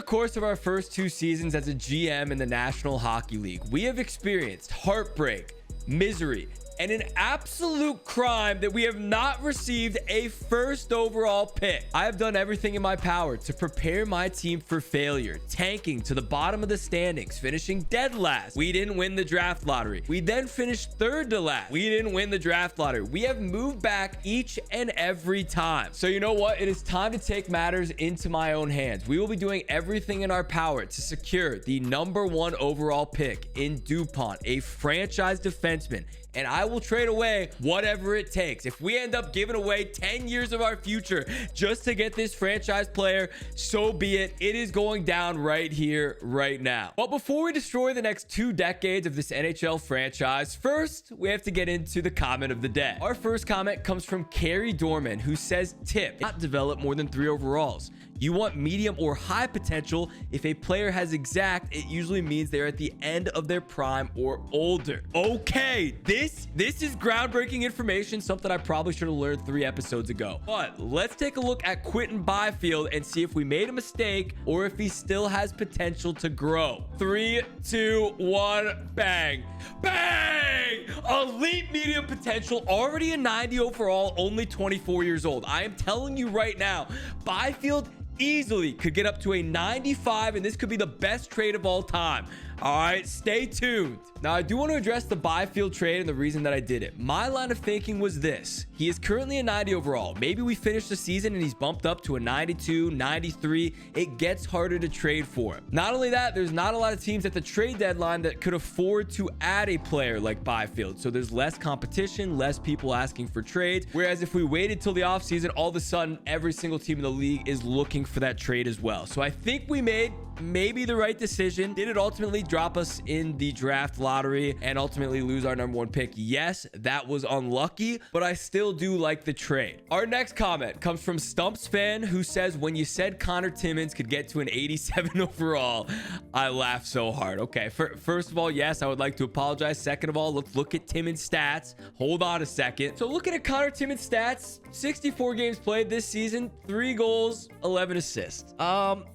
course of our first 2 seasons as a GM in the National Hockey League, we have experienced heartbreak, misery, and an absolute crime that we have not received a first overall pick. I have done everything in my power to prepare my team for failure, tanking to the bottom of the standings, finishing dead last. We didn't win the draft lottery. We then finished third to last. We didn't win the draft lottery. We have moved back each and every time. So you know what? It is time to take matters into my own hands. We will be doing everything in our power to secure the #1 overall pick in DuPont, a franchise defenseman, and I will trade away whatever it takes. If we end up giving away 10 years of our future just to get this franchise player, so be it. It is going down right here, right now. But before we destroy the next 2 decades of this NHL franchise, first, we have to get into the comment of the day. Our first comment comes from Carrie Dorman, who says, tip, not develop more than 3 overalls. You want medium or high potential. If a player has exact, it usually means they're at the end of their prime or older. Okay, this is groundbreaking information, something I probably should have learned 3 episodes ago. But let's take a look at Quinton Byfield and see if we made a mistake or if he still has potential to grow. 3, 2, 1, bang. Bang! Elite medium potential, already a 90 overall, only 24 years old. I am telling you right now, Byfield easily could get up to a 95, and this could be the best trade of all time. All right, stay tuned. Now, I do want to address the Byfield trade and the reason that I did it. My line of thinking was this. He is currently a 90 overall. Maybe we finish the season and he's bumped up to a 92, 93. It gets harder to trade for him. Not only that, there's not a lot of teams at the trade deadline that could afford to add a player like Byfield. So there's less competition, less people asking for trades. Whereas if we waited till the offseason, all of a sudden, every single team in the league is looking for that trade as well. So I think we made maybe the right decision. Did it ultimately drop us in the draft lottery and ultimately lose our #1 pick? Yes, that was unlucky, but I still do like the trade. Our next comment comes from Stumps Fan, who says, when you said Connor Timmins could get to an 87 overall, I laughed so hard. Okay, first of all, yes, I would like to apologize. Second of all, let's look at Timmins' stats. Hold on a second. So looking at Connor Timmins' stats, 64 games played this season, 3 goals, 11 assists.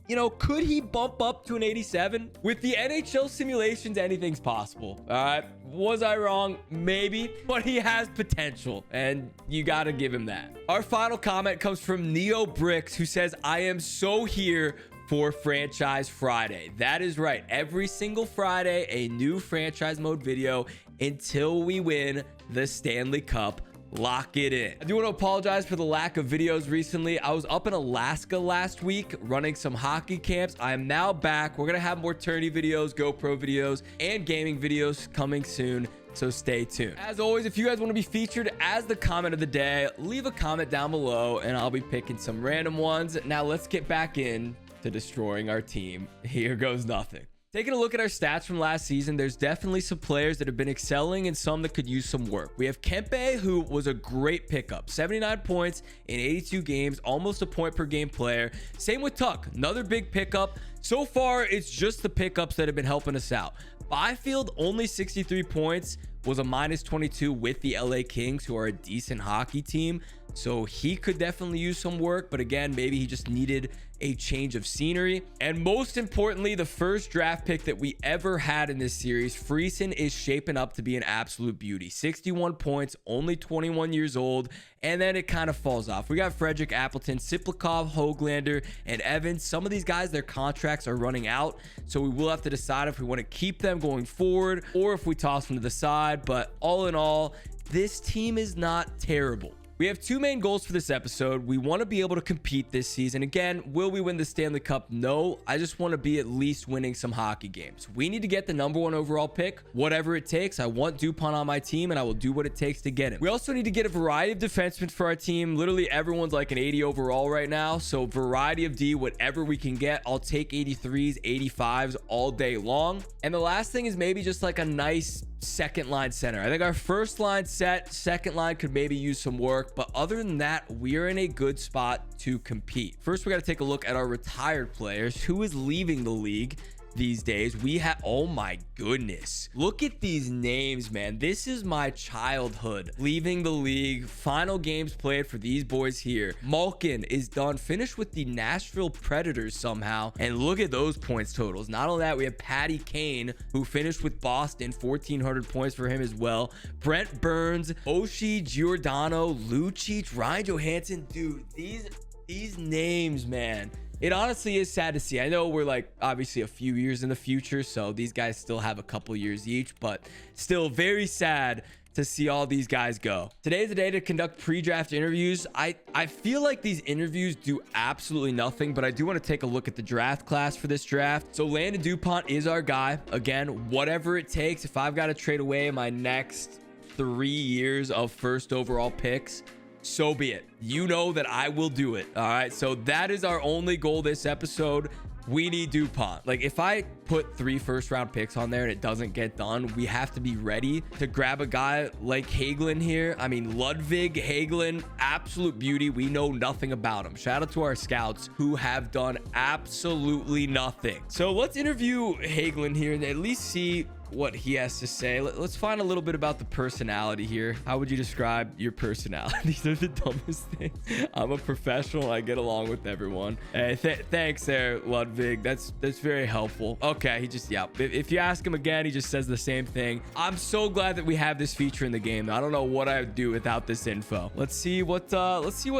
You know, could he bump up to an 87? With the NHL simulations, anything's possible. All right, was I wrong? Maybe, but he has potential, and you got to give him that. Our final comment comes from Neo Bricks, who says, I am so here for Franchise Friday. That is right. Every single Friday, a new franchise mode video until we win the Stanley Cup. Lock it in. I do want to apologize for the lack of videos recently. I was up in Alaska last week running some hockey camps. I am now back. We're going to have more tourney videos, GoPro videos, and gaming videos coming soon. So stay tuned. As always, if you guys want to be featured as the comment of the day, leave a comment down below and I'll be picking some random ones. Now let's get back in to destroying our team. Here goes nothing. Taking a look at our stats from last season, there's definitely some players that have been excelling and some that could use some work. We have Kempe, who was a great pickup. 79 points in 82 games, almost a point per game player. Same with Tuck, another big pickup. So far, it's just the pickups that have been helping us out. Byfield, only 63 points, was a -22 with the LA Kings, who are a decent hockey team. So he could definitely use some work, but again, maybe he just needed a change of scenery. And most importantly, the first draft pick that we ever had in this series, Preseason, is shaping up to be an absolute beauty. 61 points, only 21 years old, and then it kind of falls off. We got Frederick Appleton, Siplikov, Hoglander, and Evans. Some of these guys, their contracts are running out, so we will have to decide if we want to keep them going forward or if we toss them to the side. But all in all, this team is not terrible. We have 2 main goals for this episode. We want to be able to compete this season. Again, will we win the Stanley Cup? No. I just want to be at least winning some hockey games. We need to get the #1 overall pick, whatever it takes. I want DuPont on my team, and I will do what it takes to get him. We also need to get a variety of defensemen for our team. Literally, everyone's like an 80 overall right now. So variety of D, whatever we can get. I'll take 83s, 85s all day long. And the last thing is maybe just like a nice second line center. I think our first line set, second line could maybe use some work, but other than that, we are in a good spot to compete. First, we got to take a look at our retired players. Who is leaving the league? these days. We have, oh my goodness, look at these names, man. This is my childhood leaving the league. Final games played for these boys here. Malkin is done, finished with the Nashville Predators somehow, and look at those points totals. Not only that, we have Patty Kane, who finished with Boston, 1,400 points for him as well. Brent Burns, Oshie, Giordano, Lucic, Ryan Johansson. Dude, these names, man, it honestly is sad to see. I know we're like obviously a few years in the future, so these guys still have a couple years each, but still very sad to see all these guys go. Today's the day to conduct pre-draft interviews. I feel like these interviews do absolutely nothing, but I do want to take a look at the draft class for this draft. So Landon Dupont is our guy. Again, whatever it takes. If I've got to trade away my next 3 years of first overall picks, so be it. You know that I will do it. All right. So that is our only goal this episode. We need Dupont. Like, if I put 3 first-round picks on there and it doesn't get done, we have to be ready to grab a guy like Hagelin here. I mean, Ludwig Hagelin, absolute beauty. We know nothing about him. Shout out to our scouts who have done absolutely nothing. So let's interview Hagelin here and at least see what he has to say. Let's find a little bit about the personality here. How would you describe your personality? These are the dumbest things. I'm a professional. I get along with everyone. Hey, thanks there, Ludwig. That's very helpful. Okay, he just, yeah. If you ask him again, he just says the same thing. I'm so glad that we have this feature in the game. I don't know what I would do without this info. Let's see what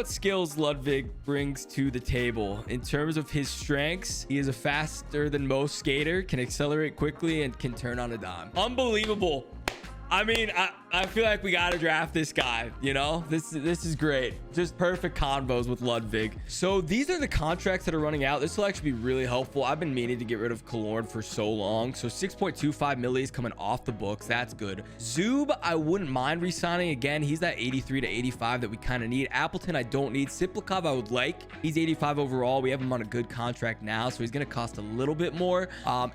skills Ludwig brings to the table. In terms of his strengths, he is a faster than most skater, can accelerate quickly, and can turn on a dime. Unbelievable. I mean, I feel like we gotta draft this guy. You know, this is great. Just perfect convos with Ludwig. So these are the contracts that are running out. This will actually be really helpful. I've been meaning to get rid of Killorn for so long. So 6.25 millis coming off the books. That's good. Zub, I wouldn't mind re-signing again. He's that 83 to 85 that we kind of need. Appleton, I don't need. Siplikov, I would like. He's 85 overall. We have him on a good contract now, so he's gonna cost a little bit more.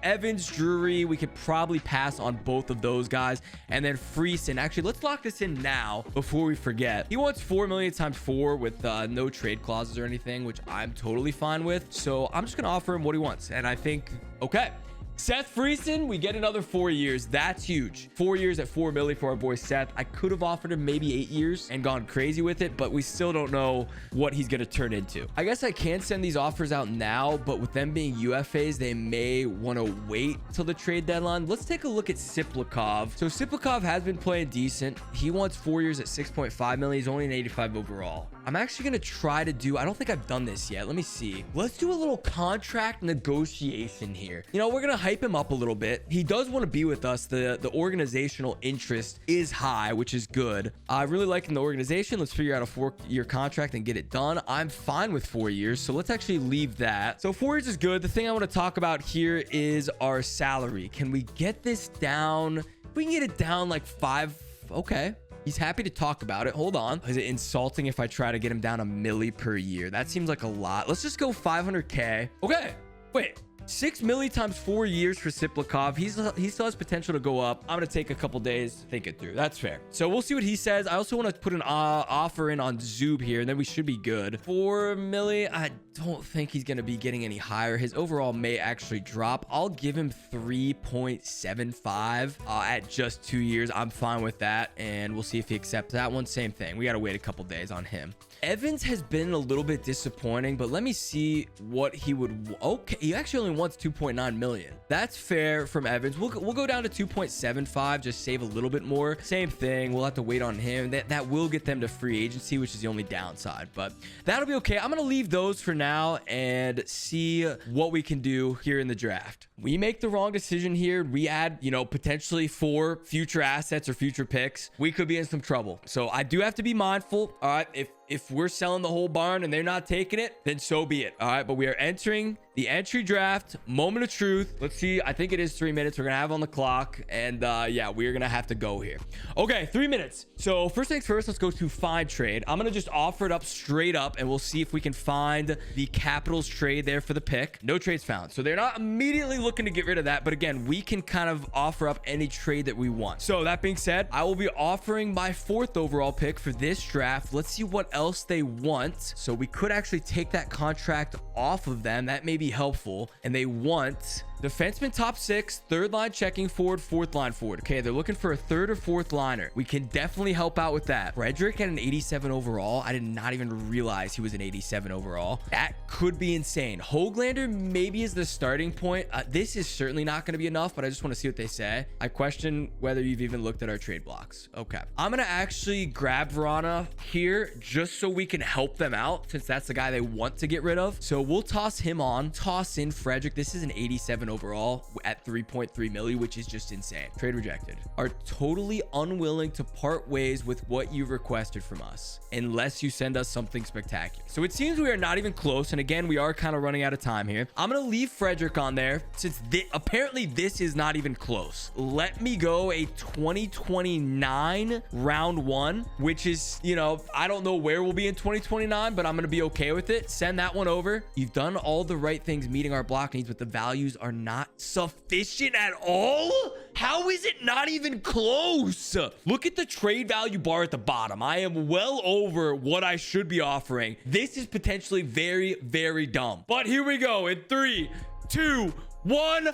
Evans, Drury, we could probably pass on both of those guys. And then Freeson, actually, let's lock this in now before we forget. He wants 4 million times 4 with no trade clauses or anything, which I'm totally fine with. So I'm just gonna offer him what he wants, and I think, okay, Seth Freeson, we get another 4 years. That's huge. 4 years at 4 milli for our boy Seth. I could have offered him maybe 8 years and gone crazy with it, but we still don't know what he's going to turn into. I guess I can send these offers out now, but with them being UFAs, they may want to wait till the trade deadline. Let's take a look at Siplikov. So Siplikov has been playing decent. He wants 4 years at 6.5 milli. He's only an 85 overall. I'm actually going to try to do, I don't think I've done this yet. Let me see. Let's do a little contract negotiation here. You know, we're going to hype him up a little bit. He does want to be with us. The organizational interest is high, which is good. I really like him, the organization. Let's figure out a 4-year contract and get it done. I'm fine with 4 years, so let's actually leave that. So 4 years is good. The thing I want to talk about here is our salary. Can we get this down? If we can get it down like 5, okay. He's happy to talk about it. Hold on. Is it insulting if I try to get him down a milli per year? That seems like a lot. Let's just go 500K. Okay. Wait. 6 milli times 4 years for Siplikov. He still has potential to go up. I'm going to take a couple days to think it through. That's fair. So we'll see what he says. I also want to put an offer in on Zub here, and then we should be good. 4 milli. I don't think he's going to be getting any higher. His overall may actually drop. I'll give him 3.75 at just 2 years. I'm fine with that, and we'll see if he accepts that one. Same thing. We got to wait a couple days on him. Evans has been a little bit disappointing, but let me see what he would. Okay, he actually only wants 2.9 million. That's fair from Evans. We'll go down to 2.75, just save a little bit more. Same thing. We'll have to wait on him. That will get them to free agency, which is the only downside, but that'll be okay. I'm gonna leave those for now and see what we can do here in the draft. We make the wrong decision here. We add, you know, potentially 4 future assets or future picks. We could be in some trouble. So I do have to be mindful. All right, if we're selling the whole barn and they're not taking it, then so be it. All right, but we are entering the entry draft. Moment of truth. Let's see. I think it is 3 minutes. We're gonna have on the clock, and yeah, we're gonna have to go here. Okay, 3 minutes. So first things first, let's go to find trade. I'm gonna just offer it up straight up, and we'll see if we can find the Capitals trade there for the pick. No trades found, so they're not immediately looking to get rid of that, but again, we can kind of offer up any trade that we want. So that being said, I will be offering my 4th overall pick for this draft. Let's see what else they want. So we could actually take that contract off of them. That may be helpful. And they want defenseman top 6, third line checking forward, fourth line forward. Okay, they're looking for a third or fourth liner. We can definitely help out with that. Frederick at an 87 overall. I did not even realize he was an 87 overall. That could be insane. Hoglander maybe is the starting point. This is certainly not going to be enough, but I just want to see what they say. I question whether you've even looked at our trade blocks. Okay, I'm going to actually grab Verana here just so we can help them out, since that's the guy they want to get rid of. So we'll toss him on, toss in Frederick. This is an 87 overall at 3.3 milli, which is just insane. Trade rejected. Are totally unwilling to part ways with what you requested from us unless you send us something spectacular. So it seems we are not even close, and again, we are kind of running out of time here. I'm gonna leave Frederick on there since apparently this is not even close. Let me go a 2029 round 1, which is, you know, I don't know where we'll be in 2029, but I'm gonna be okay with it. Send that one over. You've done all the right things meeting our block needs, but the values are not sufficient at all. How is it not even close? Look at the trade value bar at the bottom. I am well over what I should be offering. This is potentially very, very dumb. But here we go in 3, 2, 1.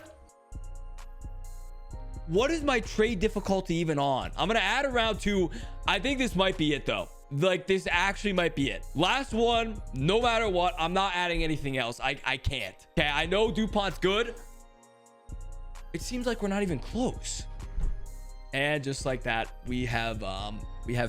What is my trade difficulty even on? I'm gonna add a round 2. I think this might be it though. Like, this actually might be it. Last one, no matter what, I'm not adding anything else. I can't. Okay, I know DuPont's good. It seems like we're not even close. And just like that, we have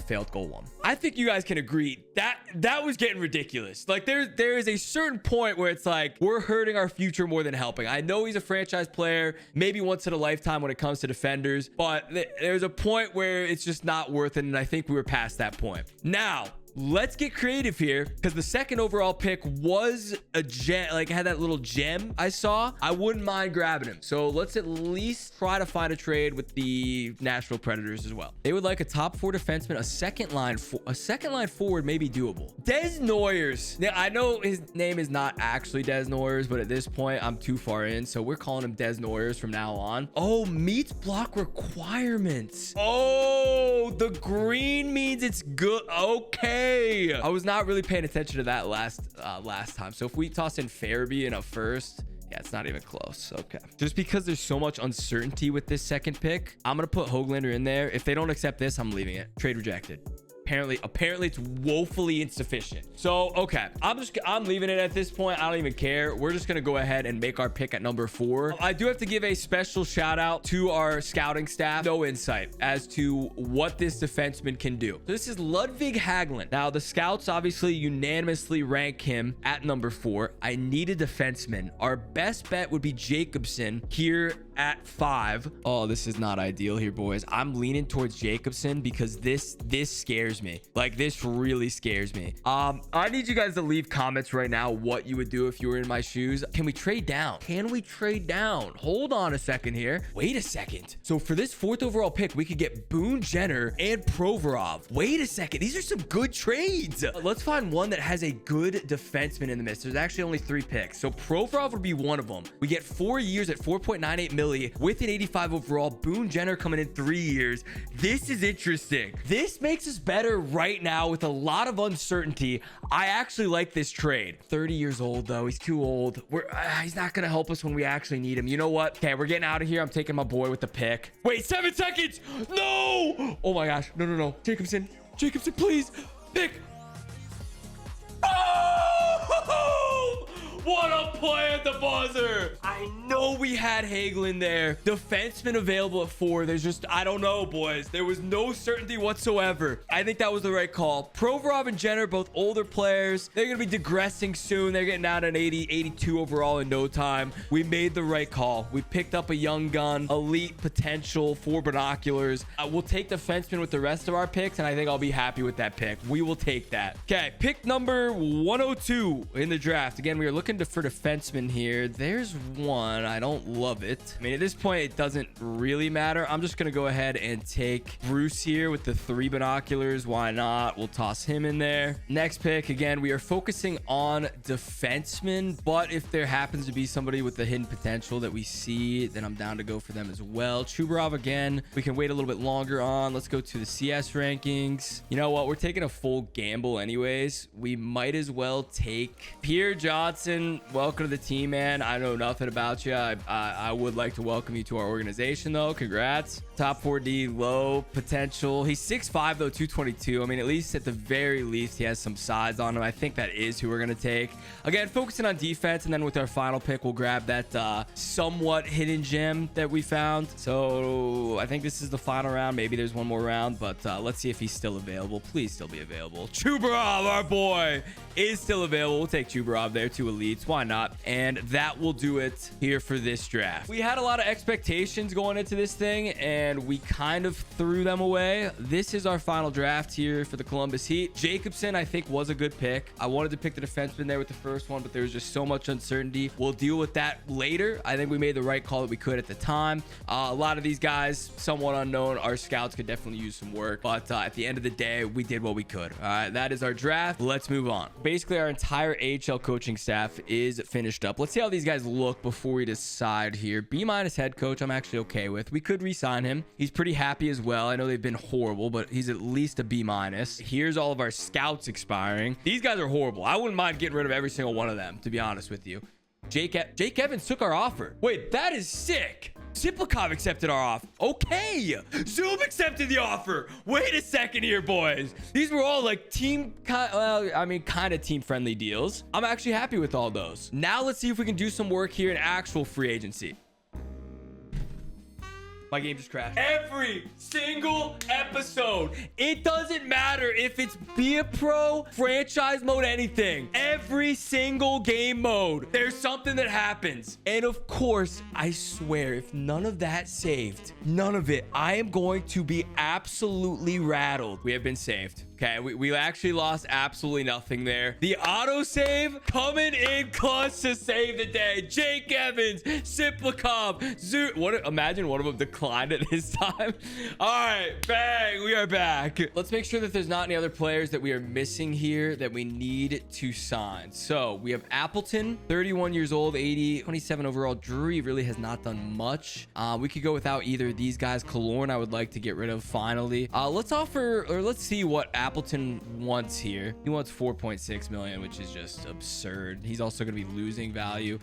failed goal 1. I think you guys can agree that was getting ridiculous. Like, there is a certain point where it's like we're hurting our future more than helping. I know he's a franchise player, maybe once in a lifetime when it comes to defenders, but there's a point where it's just not worth it, and I think we were past that point. Now, let's get creative here, because the second overall pick was a gem, like had that little gem I saw. I wouldn't mind grabbing him. So let's at least try to find a trade with the Nashville Predators as well. They would like a top 4 defenseman, a second line forward may be doable. Des Noyers. Now, I know his name is not actually Des Noyers, but at this point I'm too far in, so we're calling him Des Noyers from now on. Oh, meets block requirements. Oh, the green means it's good. Okay, I was not really paying attention to that last time. So if we toss in Farabee in a first, yeah, it's not even close. Okay, just because there's so much uncertainty with this second pick, I'm gonna put Hoglander in there. If they don't accept this, I'm leaving it. Trade rejected. Apparently it's woefully insufficient. So okay, I'm leaving it at this point. I don't even care. We're just gonna go ahead and make our pick at number 4. I do have to give a special shout out to our scouting staff. No insight as to what this defenseman can do. So this is Ludwig Hagelin. Now the scouts obviously unanimously rank him at number 4. I need a defenseman. Our best bet would be Jacobson here at 5. Oh, this is not ideal here, boys. I'm leaning towards Jacobson because this scares me. Like, this really scares me. I need you guys to leave comments right now what you would do if you were in my shoes. Can we trade down? Hold on a second here. Wait a second. So for this 4th overall pick, we could get Boone Jenner and Provorov. Wait a second. These are some good trades. Let's find one that has a good defenseman in the mix. There's actually only 3 picks. So Provorov would be one of them. We get 4 years at 4.98 milli with an 85 overall. Boone Jenner coming in 3 years. This is interesting. This makes us better right now with a lot of uncertainty. I actually like this trade. 30 years old though. He's too old. He's not gonna help us when we actually need him. You know what? Okay, we're getting out of here. I'm taking my boy with the pick. Wait, 7 seconds. No. Oh my gosh. No. Jacobson, please pick. Oh! What a play at the buzzer. I know we had Hagelin there. Defenseman available at 4. There's just, I don't know, boys. There was no certainty whatsoever. I think that was the right call. Provorov and Jenner, both older players. They're going to be digressing soon. They're getting out an 80, 82 overall in no time. We made the right call. We picked up a young gun, elite potential for binoculars. We'll take defenseman with the rest of our picks, and I think I'll be happy with that pick. We will take that. Okay, pick number 102 in the draft. Again, we are looking looking for defensemen here. There's one. I don't love it. I mean, at this point, it doesn't really matter. I'm just going to go ahead and take Bruce here with the 3 binoculars. Why not? We'll toss him in there. Next pick, again, we are focusing on defensemen, but if there happens to be somebody with the hidden potential that we see, then I'm down to go for them as well. Chubarov again, we can wait a little bit longer on. Let's go to the CS rankings. You know what? We're taking a full gamble anyways. We might as well take Pierre Johnson. Welcome to the team, man. I know nothing about you. I would like to welcome you to our organization, though. Congrats. Top 4D, low potential. He's 6'5", though, 222. I mean, at least at the very least, he has some size on him. I think that is who we're going to take. Again, focusing on defense, and then with our final pick, we'll grab that somewhat hidden gem that we found. So I think this is the final round. Maybe there's one more round, but let's see if he's still available. Please still be available. Chubarov, our boy, is still available. We'll take Chubarov there, 2 elites. Why not? And that will do it here for this draft. We had a lot of expectations going into this thing, and we kind of threw them away. This is our final draft here for the Columbus Heat. Jacobson, I think, was a good pick. I wanted to pick the defenseman there with the first one, but there was just so much uncertainty. We'll deal with that later. I think we made the right call that we could at the time. A lot of these guys, somewhat unknown. Our scouts could definitely use some work, but at the end of the day, we did what we could. All right, that is our draft. Let's move on. Basically, our entire AHL coaching staff is finished up. Let's see how these guys look before we decide here. B- head coach, I'm actually okay with. We could re-sign him. He's pretty happy as well. I know they've been horrible, but he's at least a B-. Here's all of our scouts expiring. These guys are horrible. I wouldn't mind getting rid of every single one of them, to be honest with you. Jake Evans took our offer. Wait, that is sick. Siplikov accepted our offer. Okay. Zoom accepted the offer. Wait a second here, boys. These were all like kind of team-friendly deals. I'm actually happy with all those. Now let's see if we can do some work here in actual free agency. My game just crashed. Every single episode. It doesn't matter if it's Be a Pro, franchise mode, anything. Every single game mode, there's something that happens. And of course, I swear, if none of that saved, none of it, I am going to be absolutely rattled. We have been saved. Okay, we actually lost absolutely nothing there. The autosave coming in clutch to save the day. Jake Evans, Siplikov, imagine one of them declined at this time. All right, bang, we are back. Let's make sure that there's not any other players that we are missing here that we need to sign. So we have Appleton, 31 years old, 80, 27 overall. Drury really has not done much. We could go without either of these guys. Killorn, I would like to get rid of finally. Let's see what Appleton wants here. He wants 4.6 million, which is just absurd. He's also going to be losing value.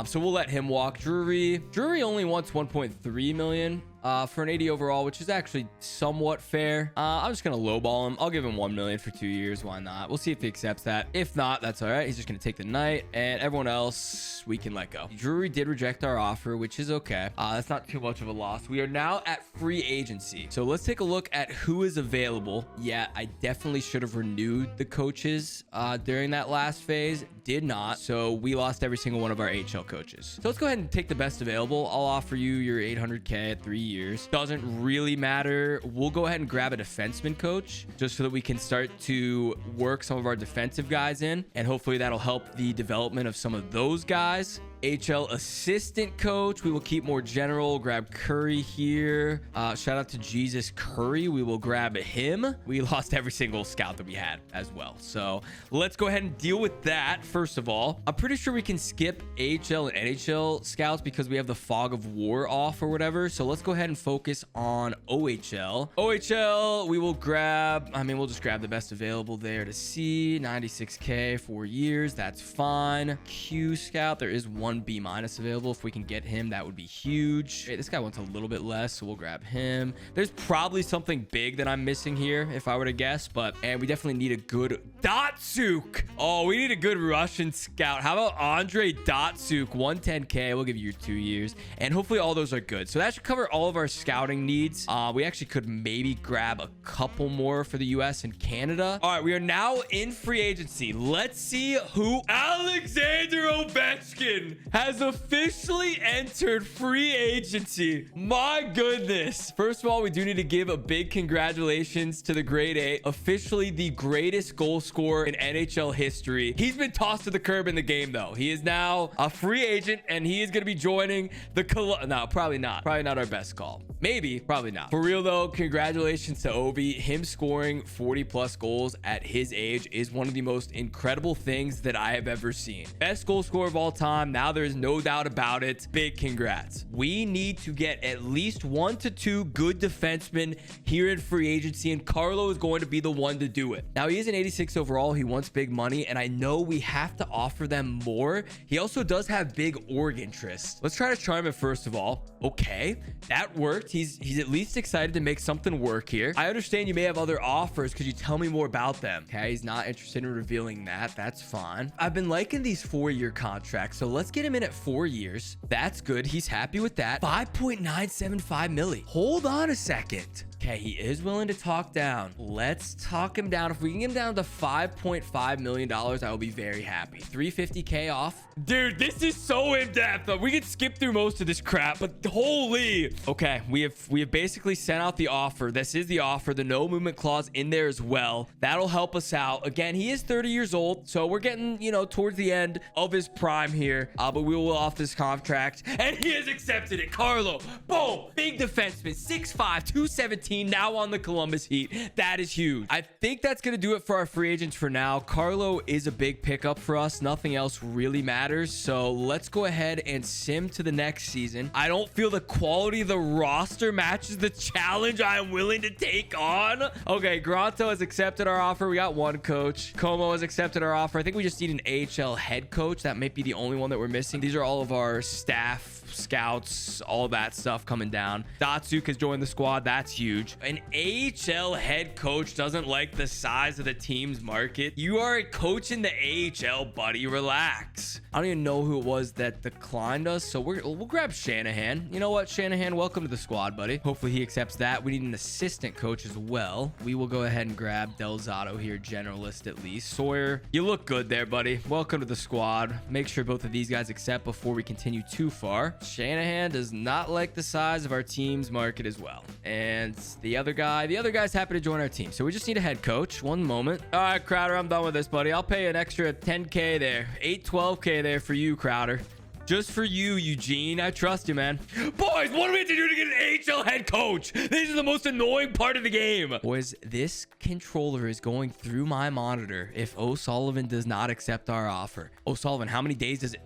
So we'll let him walk. Drury only wants 1.3 million. For an 80 overall, which is actually somewhat fair. I'm just gonna lowball him. I'll give him 1 million for 2 years. Why not? We'll see if he accepts that. If not, that's all right. He's just gonna take the night, and everyone else we can let go. Drury did reject our offer, which is okay. That's not too much of a loss. We are now at free agency, so let's take a look at who is available. Yeah, I definitely should have renewed the coaches during that last phase. Did not, so we lost every single one of our HL coaches. So let's go ahead and take the best available. I'll offer you your 800K at 3 years. Doesn't really matter. We'll go ahead and grab a defenseman coach just so that we can start to work some of our defensive guys in, and hopefully that'll help the development of some of those guys. HL assistant coach, we will keep more general. Grab Curry here. Shout out to Jesus Curry. We will grab him. We lost every single scout that we had as well, so let's go ahead and deal with that. First of all, I'm pretty sure we can skip AHL and NHL scouts because we have the fog of war off or whatever. So let's go ahead and focus on OHL. We will grab, we'll just grab the best available there to see. 96K, 4 years, that's fine. Q scout, there is one B- available. If we can get him, that would be huge. Hey, this guy wants a little bit less, so we'll grab him. There's probably something big that I'm missing here if I were to guess, and we definitely need a good Datsuk. Oh, we need a good Russian scout. How about Andre Datsuk? 110K. We'll give you your 2 years, and hopefully all those are good. So that should cover all of our scouting needs. We actually could maybe grab a couple more for the US and Canada. All right, we are now in free agency. Let's see who Alexander Ovechkin. has officially entered free agency. My goodness. First of all, we do need to give a big congratulations to the grade A, officially the greatest goal scorer in NHL history. He's been tossed to the curb in the game, though. He is now a free agent, and he is going to be joining the no, probably not. Probably not our best call. Maybe, probably not. For real, though, congratulations to Ovi. Him scoring 40+ goals at his age is one of the most incredible things that I have ever seen. Best goal scorer of all time. Now there's no doubt about it. Big congrats. We need to get at least 1 to 2 good defensemen here in free agency, and Carlo is going to be the one to do it. Now, he is an 86 overall. He wants big money, and I know we have to offer them more. He also does have big org interest. Let's try to charm it first of all. Okay, that worked. He's at least excited to make something work here. I understand you may have other offers. Could you tell me more about them? Okay, he's not interested in revealing that. That's fine. I've been liking these 4-year contracts, so let's get him in at 4 years. That's good. He's happy with that. 5.975 milli. Hold on a second. Okay, he is willing to talk down. Let's talk him down. If we can get him down to $5.5 million, I will be very happy. 350K off. Dude, this is so in-depth. We could skip through most of this crap, but holy. Okay, we have basically sent out the offer. This is the offer. The no movement clause in there as well. That'll help us out. Again, he is 30 years old, so we're getting, towards the end of his prime here. But we will off this contract, and he has accepted it. Carlo, boom, big defenseman, 6'5", 217. Now on the Columbus Heat. That is huge. I think that's going to do it for our free agents for now. Carlo is a big pickup for us. Nothing else really matters. So let's go ahead and sim to the next season. I don't feel the quality of the roster matches the challenge I am willing to take on. Okay, Granto has accepted our offer. We got one coach. Como has accepted our offer. I think we just need an AHL head coach. That might be the only one that we're missing. These are all of our staff, scouts, all that stuff coming down. Datsuk has joined the squad. That's huge. An AHL head coach doesn't like the size of the team's market. You are a coach in the AHL, buddy. Relax. I don't even know who it was that declined us, so we'll grab Shanahan. You know what, Shanahan? Welcome to the squad, buddy. Hopefully he accepts that. We need an assistant coach as well. We will go ahead and grab Del Zotto here, generalist at least. Sawyer, you look good there, buddy. Welcome to the squad. Make sure both of these guys accept before we continue too far. Shanahan does not like the size of our team's market as well. And the other guy's happy to join our team. So we just need a head coach. One moment. All right, Crowder, I'm done with this, buddy. I'll pay an extra 10K there. 12K there for you, Crowder. Just for you, Eugene. I trust you, man. Boys, what do we have to do to get an AHL head coach? This is the most annoying part of the game. Boys, this controller is going through my monitor if O'Sullivan does not accept our offer. O'Sullivan, how many days does it...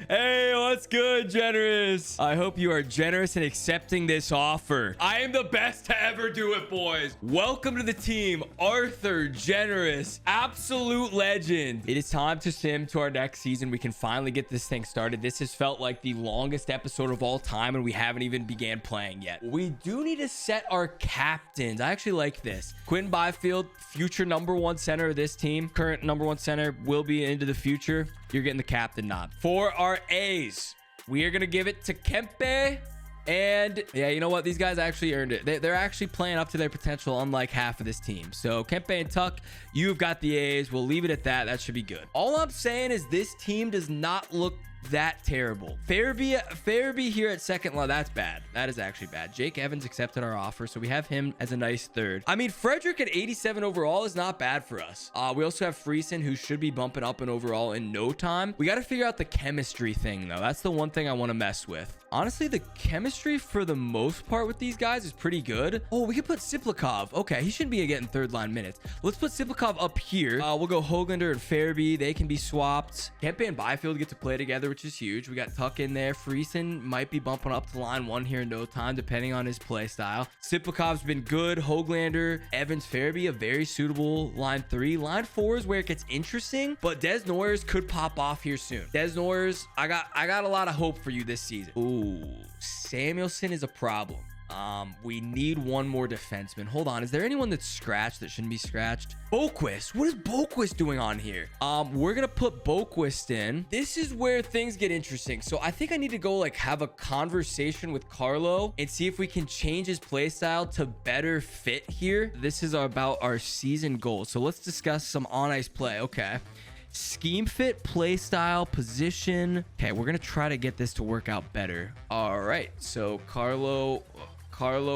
Hey, what's good, Generous? I hope you are generous in accepting this offer. I am the best to ever do it, boys. Welcome to the team, Arthur Generous, absolute legend. It is time to sim to our next season. We can finally get this thing started. This has felt like the longest episode of all time, and we haven't even began playing yet. We do need to set our captains. I actually like this. Quentin Byfield, future #1 center of this team. Current #1 center will be into the future. You're getting the captain nod. For our A's, we are going to give it to Kempe. And yeah, you know what? These guys actually earned it. They're actually playing up to their potential, unlike half of this team. So Kempe and Tuck, you've got the A's. We'll leave it at that. That should be good. All I'm saying is this team does not look that terrible. Farabee here at second line. That's bad. That is actually bad. Jake Evans accepted our offer, so we have him as a nice third. I mean, Frederick at 87 overall is not bad for us. We also have Friesen, who should be bumping up in overall in no time. We got to figure out the chemistry thing, though. That's the one thing I want to mess with. Honestly, the chemistry for the most part with these guys is pretty good. Oh, we could put Siplikov. Okay, he shouldn't be getting third line minutes. Let's put Siplikov up here. We'll go Hoglander and Farabee. They can be swapped. Kempe and Byfield get to play together, which is huge. We got Tuck in there. Friesen might be bumping up to line 1 here in no time, depending on his play style. Siplikov's been good. Hoglander, Evans, Farabee, a very suitable line 3. Line 4 is where it gets interesting, but Des Noyers could pop off here soon. Des Noyers, I got a lot of hope for you this season. Ooh, Samuelson is a problem. We need one more defenseman. Hold on. Is there anyone that's scratched that shouldn't be scratched? Boquist. What is Boquist doing on here? We're going to put Boquist in. This is where things get interesting. So I think I need to go have a conversation with Carlo and see if we can change his play style to better fit here. This is about our season goals. So let's discuss some on ice play. Okay. Scheme fit, play style, position. Okay, we're gonna try to get this to work out better. All right, so Carlo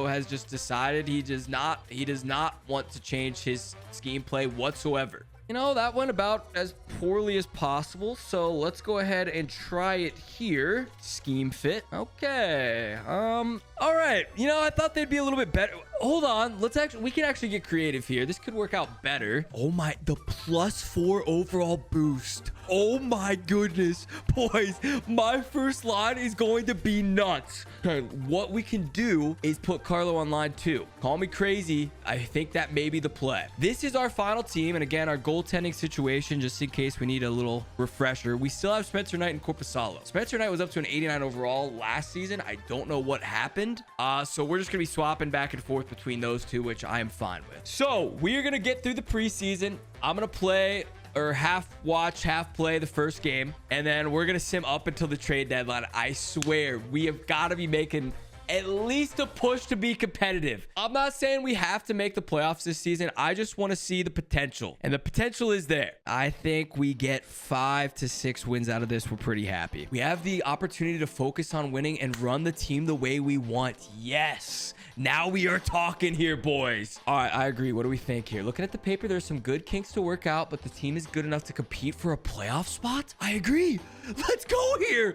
has just decided he does not want to change his scheme play whatsoever. You know, that went about as poorly as possible. So let's go ahead and try it here. Scheme fit. Okay. All right. You know, I thought they'd be a little bit better. Hold on. We can actually get creative here. This could work out better. Oh my, the +4 overall boost. Oh my goodness. Boys, my first line is going to be nuts. Okay, what we can do is put Carlo on line 2. Call me crazy. I think that may be the play. This is our final team. And again, our goaltending situation, just in case we need a little refresher. We still have Spencer Knight and Korpisalo. Spencer Knight was up to an 89 overall last season. I don't know what happened. So we're just going to be swapping back and forth between those two, which I am fine with. So we are going to get through the preseason. I'm going to play or half watch, half play the first game. And then we're going to sim up until the trade deadline. I swear we have got to be making at least a push to be competitive. I'm not saying we have to make the playoffs this season. I just want to see the potential, and the potential is there. I think we get 5 to 6 wins out of this. We're pretty happy. We have the opportunity to focus on winning and run the team the way we want. Yes. Now we are talking here, boys. All right, I agree. What do we think here? Looking at the paper, there's some good kinks to work out, but the team is good enough to compete for a playoff spot. I agree. Let's go here.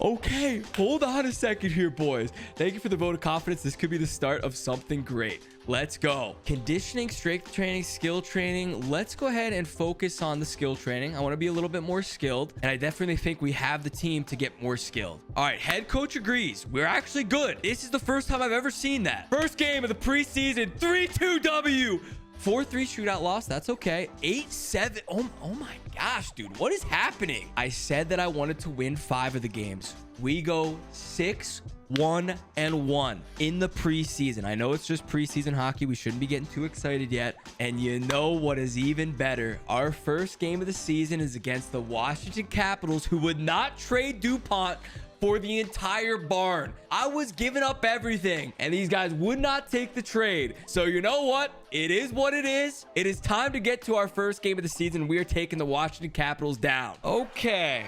Okay, hold on a second here, boys. Thank you for the vote of confidence. This could be the start of something great. Let's go. Conditioning, strength training, skill training. Let's go ahead and focus on the skill training. I want to be a little bit more skilled, and I definitely think we have the team to get more skilled. All right, head coach agrees. We're actually good. This is the first time I've ever seen that. First game of the preseason, 3-2 W. 4-3 shootout loss. That's okay. 8-7. Oh my gosh, dude. What is happening? I said that I wanted to win 5 of the games. We go 6-1-1 in the preseason. I know it's just preseason hockey. We shouldn't be getting too excited yet. And you know what is even better? Our first game of the season is against the Washington Capitals, who would not trade DuPont for the entire barn. I was giving up everything, and these guys would not take the trade. So you know what? It is what it is. It is time to get to our first game of the season. We are taking the Washington Capitals down. Okay.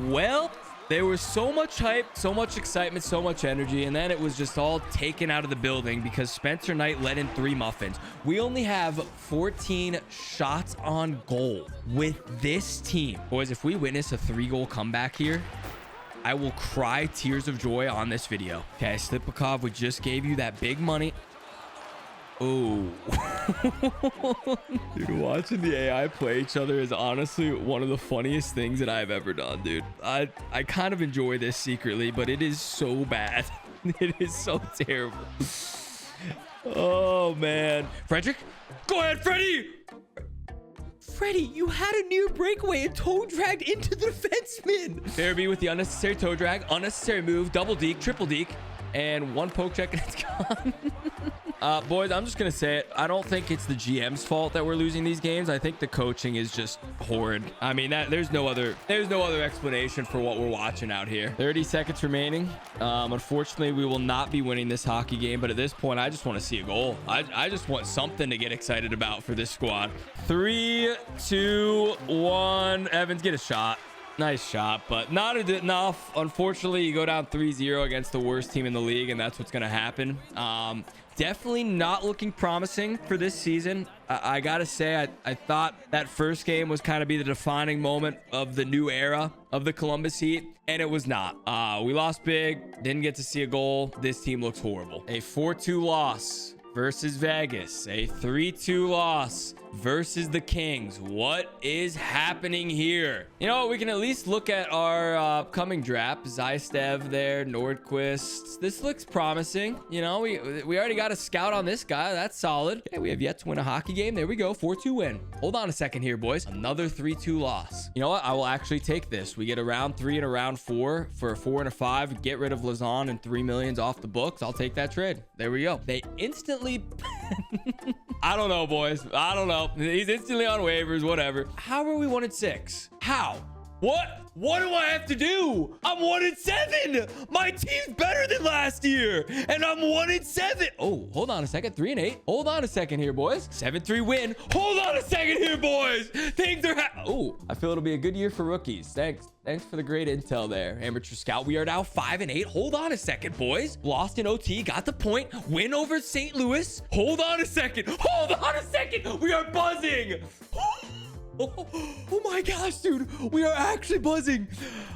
Well, there was so much hype, so much excitement, so much energy, and then it was just all taken out of the building because Spencer Knight let in 3 muffins. We only have 14 shots on goal with this team. Boys, if we witness a 3-goal comeback here, I will cry tears of joy on this video. Okay, Slipakov, we just gave you that big money. Oh. Dude, watching the AI play each other is honestly one of the funniest things that I've ever done, dude. I kind of enjoy this secretly, but it is so bad. It is so terrible. Oh, man. Frederick? Go ahead, Freddie! Freddie, you had a near breakaway and toe dragged into the defenseman. Fairby with the unnecessary toe drag, unnecessary move, double deke, triple deke, and 1 poke check and it's gone. Boys, I'm just gonna say it. I don't think it's the GM's fault that we're losing these games. I think the coaching is just horrid. I mean, there's no other explanation for what we're watching out here. 30 seconds remaining. Unfortunately, we will not be winning this hockey game, but at this point, I just want to see a goal. I just want something to get excited about for this squad. 3, 2, 1. Evans, get a shot. Nice shot, but not enough. Unfortunately, you go down 3-0 against the worst team in the league, and that's what's going to happen. Definitely not looking promising for this season. I gotta say, I thought that first game was kind of be the defining moment of the new era of the Columbus Heat, and it was not. We lost big, didn't get to see a goal. This team looks horrible. A 4-2 loss versus Vegas, a 3-2 loss versus the Kings. What is happening here? You know, we can at least look at our upcoming draft. Zystev there, Nordquist. This looks promising. You know, we already got a scout on this guy. That's solid. Okay, we have yet to win a hockey game. There we go. 4-2 win. Hold on a second here, boys. Another 3-2 loss. You know what? I will actually take this. We get a round 3 and a round 4 for a 4 and a 5. Get rid of Lazan and $3 million off the books. I'll take that trade. There we go. They instantly... I don't know, boys. I don't know. He's instantly on waivers, whatever. How are we 1-6? How? What do I have to do? I'm 1-7. My team's better than last year, and I'm 1-7. Oh, hold on a second. 3-8. Hold on a second here, boys. 7-3 win. Hold on a second here, boys. Things are oh, I feel it'll be a good year for rookies. Thanks for the great intel there, Amateur Scout. We are now 5-8. Hold on a second, boys. Lost in OT, got the point. Win over St. Louis. Hold on a second. Hold on a second. We are buzzing. Oh my gosh, dude. We are actually buzzing.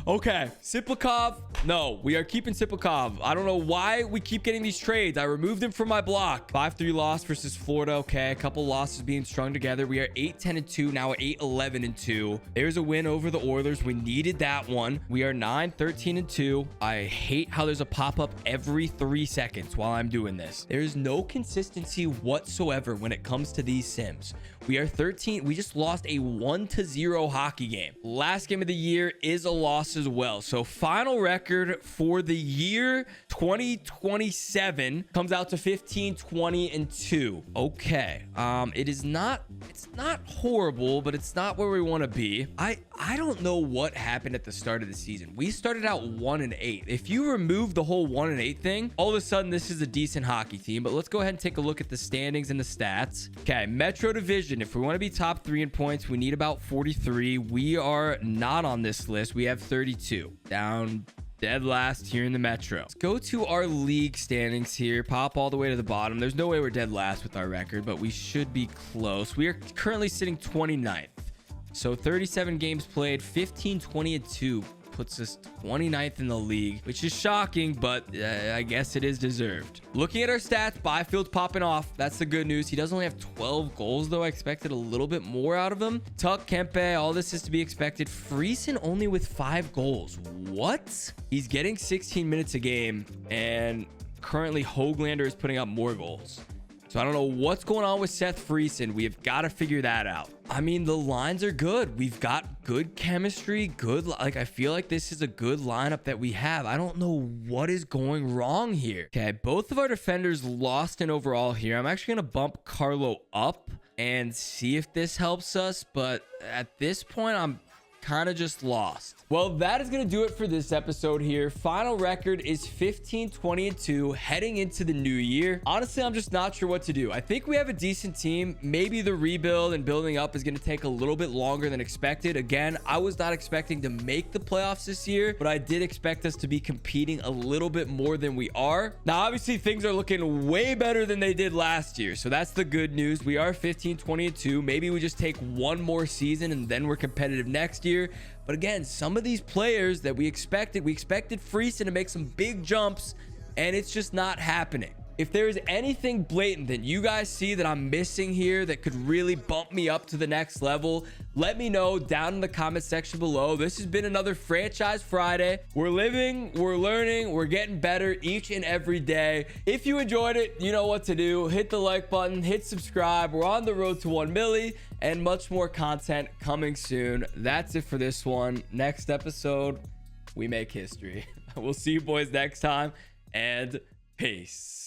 Okay. Siplikov. No, we are keeping Siplikov. I don't know why we keep getting these trades. I removed him from my block. 5-3 loss versus Florida. Okay. A couple losses being strung together. We are 8-10-2. Now 8-11-2. There's a win over the Oilers. We needed that one. We are 9-13-2. I hate how there's a pop-up every 3 seconds while I'm doing this. There's no consistency whatsoever when it comes to these sims. We are 13. We just lost a 1-0 hockey game. Last game of the year is a loss as well. So final record for the year 2027 comes out to 15-20-2. Okay. It's not horrible, but it's not where we want to be. I don't know what happened at the start of the season. We started out 1-8. If you remove the whole 1-8 thing, all of a sudden this is a decent hockey team. But let's go ahead and take a look at the standings and the stats. Okay, Metro Division. If we want to be top 3 in points, we need about 43. We are not on this list. We have 32. Down dead last here in the Metro. Let's go to our league standings here. Pop all the way to the bottom. There's no way we're dead last with our record, but we should be close. We are currently sitting 29th. So 37 games played, 15-20-2 puts us 29th in the league, which is shocking, but I guess it is deserved. Looking at our stats, Byfield's popping off. That's the good news. He does only have 12 goals, though. I expected a little bit more out of him. Tuck, Kempe, all this is to be expected. Friesen only with 5 goals. What? He's getting 16 minutes a game, and currently Höglander is putting up more goals. So I don't know what's going on with Seth Friesen. We have got to figure that out. I mean, the lines are good. We've got good chemistry, I feel like this is a good lineup that we have. I don't know what is going wrong here. Okay, both of our defenders lost in overall here. I'm actually going to bump Carlo up and see if this helps us. But at this point, I'm kind of just lost. Well, that is going to do it for this episode here. Final record is 15-20-2 heading into the new year. Honestly, I'm just not sure what to do. I think we have a decent team. Maybe the rebuild and building up is going to take a little bit longer than expected. Again, I was not expecting to make the playoffs this year, but I did expect us to be competing a little bit more than we are. Now, obviously, things are looking way better than they did last year. So that's the good news. We are 15-20-2. Maybe we just take one more season and then we're competitive next year. But again, some of these players that we expected Friesen to make some big jumps, and it's just not happening. If there is anything blatant that you guys see that I'm missing here that could really bump me up to the next level, let me know down in the comment section below. This has been another Franchise Friday. We're living, we're learning, we're getting better each and every day. If you enjoyed it, you know what to do. Hit the like button, hit subscribe. We're on the road to 1 milli and much more content coming soon. That's it for this one. Next episode, we make history. We'll see you boys next time, and peace.